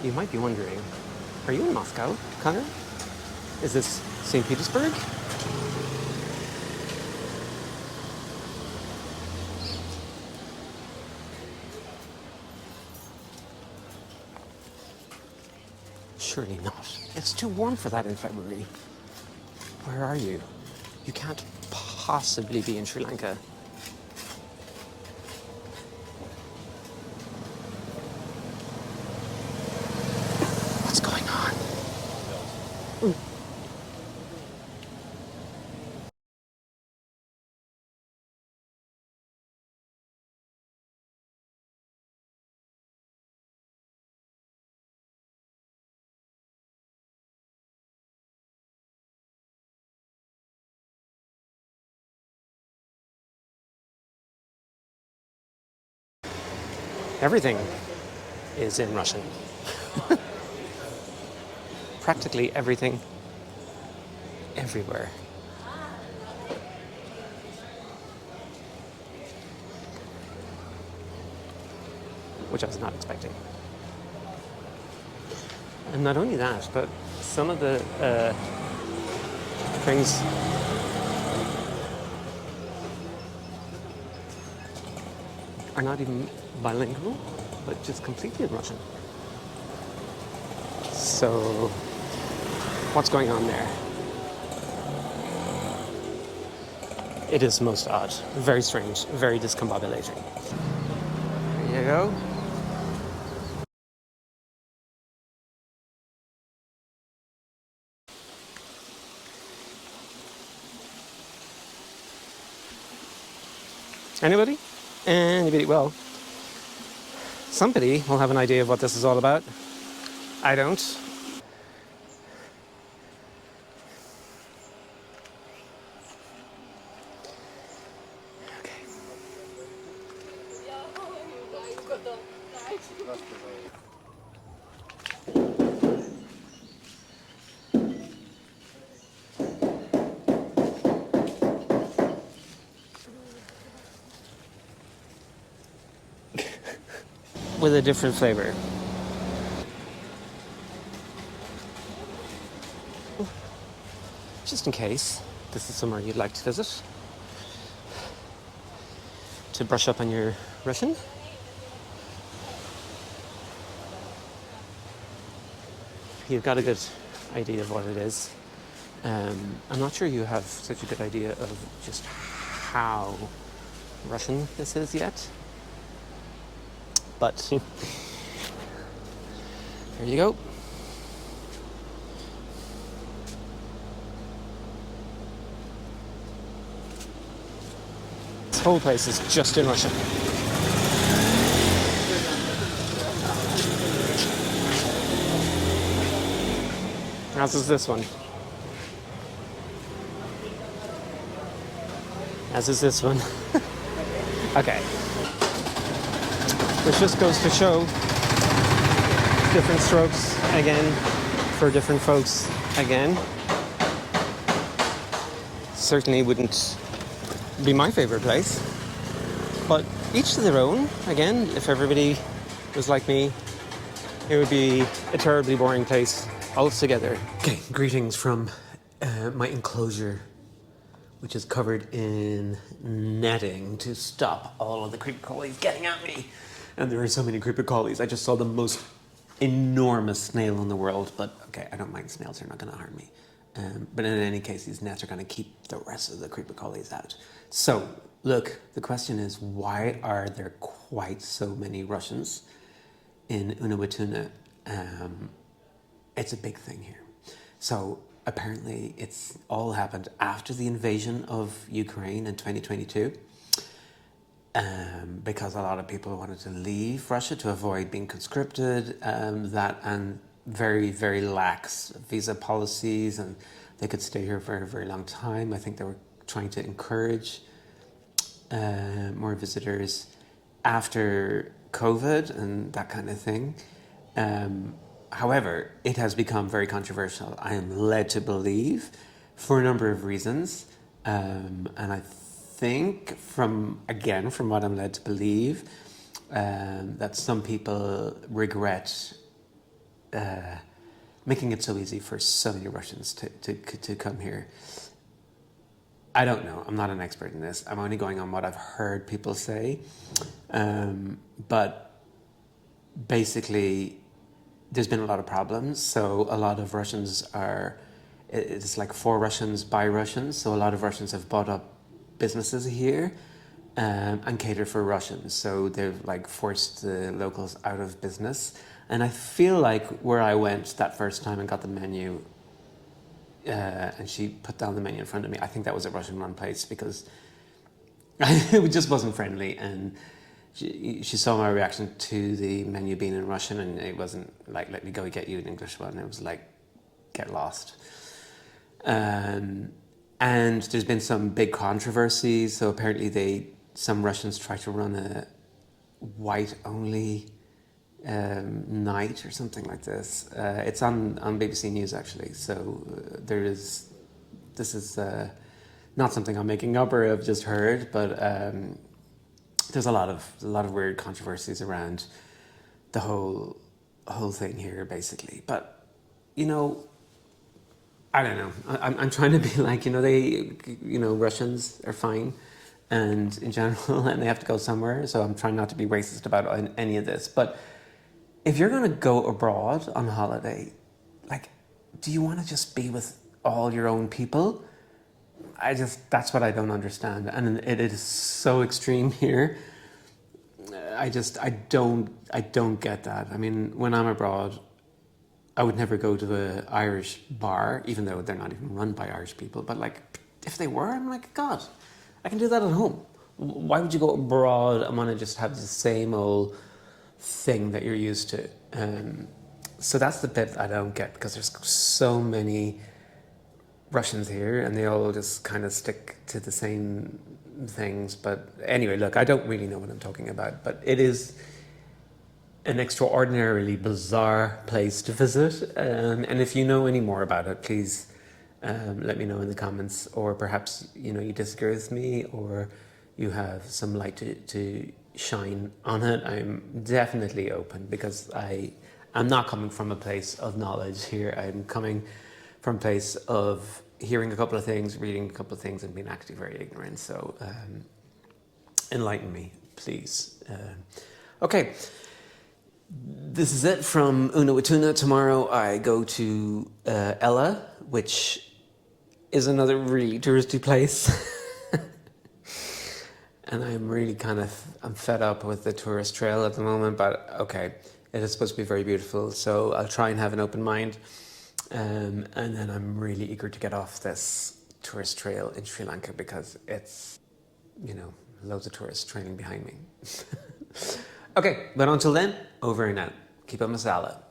You might be wondering, are you in Moscow, Connor? Is this St. Petersburg? Surely not. It's too warm for that in February. Where are you? You can't possibly be in Sri Lanka. What's going on? Everything is in Russian. Practically everything, everywhere. Which I was not expecting. And not only that, but some of the things are not even bilingual, but just completely in Russian. So, what's going on there? It is most odd, very strange, very discombobulating. There you go. Anybody? Anybody? Well, somebody will have an idea of what this is all about. I don't. Okay. With a different flavor. Just in case this is somewhere you'd like to visit, to brush up on your Russian. You've got a good idea of what it is. I'm not sure you have such a good idea of just how Russian this is yet. But there you go. This whole place is just in Russian. As is this one. As is this one. Okay. Which just goes to show different strokes again for different folks again. Certainly wouldn't be my favorite place, but each to their own. Again, if everybody was like me, it would be a terribly boring place altogether. Okay, greetings from my enclosure, which is covered in netting to stop all of the creeper crawlies getting at me. And there are so many creeper crawlies. I just saw the most enormous snail in the world, but okay, I don't mind snails, they're not going to harm me. But in any case, these nets are going to keep the rest of the creeper crawlies out. So, look, the question is, why are there quite so many Russians in Unawatuna? It's a big thing here. So, apparently, it's all happened after the invasion of Ukraine in 2022. Because a lot of people wanted to leave Russia to avoid being conscripted, that and very, very lax visa policies, and they could stay here for a very long time. I think they were trying to encourage more visitors after COVID and that kind of thing. However, it has become very controversial, I am led to believe, for a number of reasons. And I think, from what I'm led to believe, that some people regret making it so easy for so many Russians to come here. I don't know. I'm not an expert in this. I'm only going on what I've heard people say. But basically, there's been a lot of problems. So a lot of Russians it's like for Russians by Russians. So a lot of Russians have bought up businesses here and cater for Russians. So they've like forced the locals out of business. And I feel like where I went that first time and got the menu, and she put down the menu in front of me, I think that was a Russian-run place because it just wasn't friendly. And she saw my reaction to the menu being in Russian, and it wasn't like, let me go get you an English one. It was like, get lost. And there's been some big controversies. So apparently some Russians try to run a white-only night or something like this. It's on BBC News actually. So this is not something I'm making up or I've just heard, but there's a lot of weird controversies around the whole thing here, basically. But I don't know. I'm trying to be like, Russians are fine, and in general, and they have to go somewhere. So I'm trying not to be racist about any of this, but if you're going to go abroad on holiday, like, do you want to just be with all your own people? That's what I don't understand. And it is so extreme here. I don't get that. I mean, when I'm abroad, I would never go to an Irish bar, even though they're not even run by Irish people. But like, if they were, I'm like, God, I can do that at home. Why would you go abroad and want to just have the same old thing that you're used to? So that's the bit I don't get, because there's so many Russians here and they all just kind of stick to the same things. But anyway, look, I don't really know what I'm talking about, but it is an extraordinarily bizarre place to visit. And if you know any more about it, please let me know in the comments, or perhaps you disagree with me, or you have some light to shine on it. I'm definitely open, because I'm not coming from a place of knowledge here. I'm coming from a place of hearing a couple of things, reading a couple of things, and being actually very ignorant. So enlighten me, please. Okay, this is it from Unawatuna. Tomorrow I go to Ella, which is another really touristy place. And I'm really I'm fed up with the tourist trail at the moment, but okay, it is supposed to be very beautiful, so I'll try and have an open mind. And then I'm really eager to get off this tourist trail in Sri Lanka, because it's, loads of tourists trailing behind me. Okay, but until then, over and out. Keep up masala.